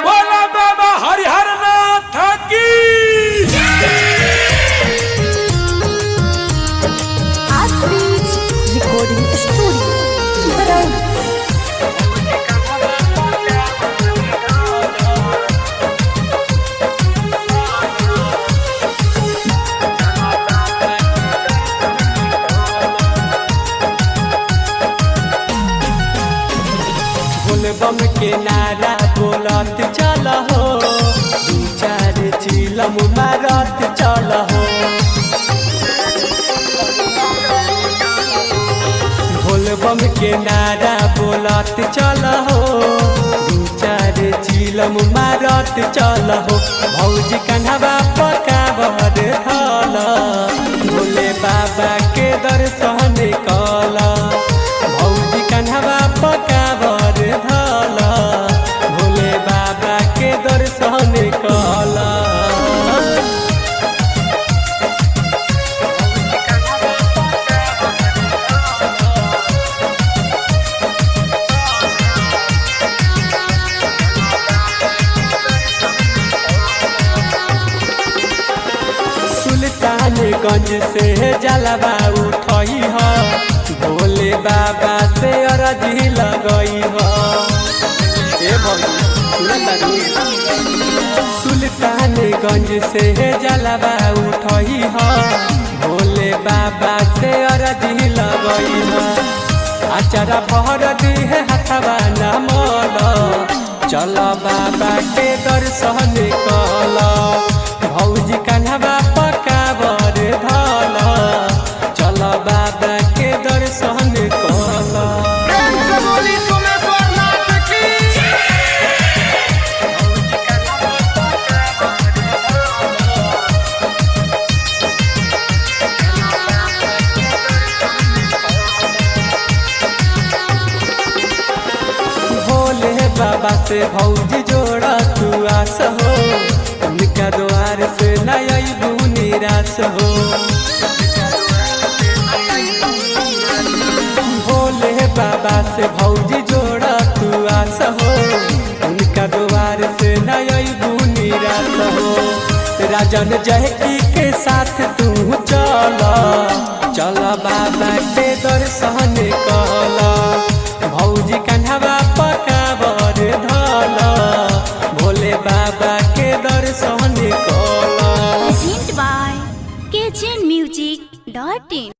बोला बाबा हरिहर नाथ की। रिकॉर्डिंग स्टूडियो बम के नारा बोलत चल हो, दू चार चिलम मारत चल हो। भोल बम के नारा बोलत चल हो, दू चार चिलम मारत चल हो। भौजी कन्हवा पकावर धल, भोले बाबा के दर्शन कल। भौजी कन्हवा पकावर धल, भोले बाबा के दर्शन कल। सुल्तानगंज से जलवा उठई हो, भोले बाबा से अरजी लगई हो। सुल्तानगंज से जलवा उठई हो, भोले बाबा से अरजी लगई हो। अचारा भर दी है हथवा न मोल, चल बाबा के दर्शन कल। भौजी कन्हवा पकावर धल, चल बाबा के दर्शन कल। भोले बाबा से भौजी जोड़ा तू आस हो, उनका द्वार से नयबू निराश हो। भोले बाबा से भौजी जोड़ा तू आस हो, उनका द्वार से नयबू निराश हो। राजन जहकी के साथ तू चल, चल बाबा के दर्शन कल। भौजी कन्हवा पकावर धल, भोले बाबा के दर्शन कल। by KCNmusic.in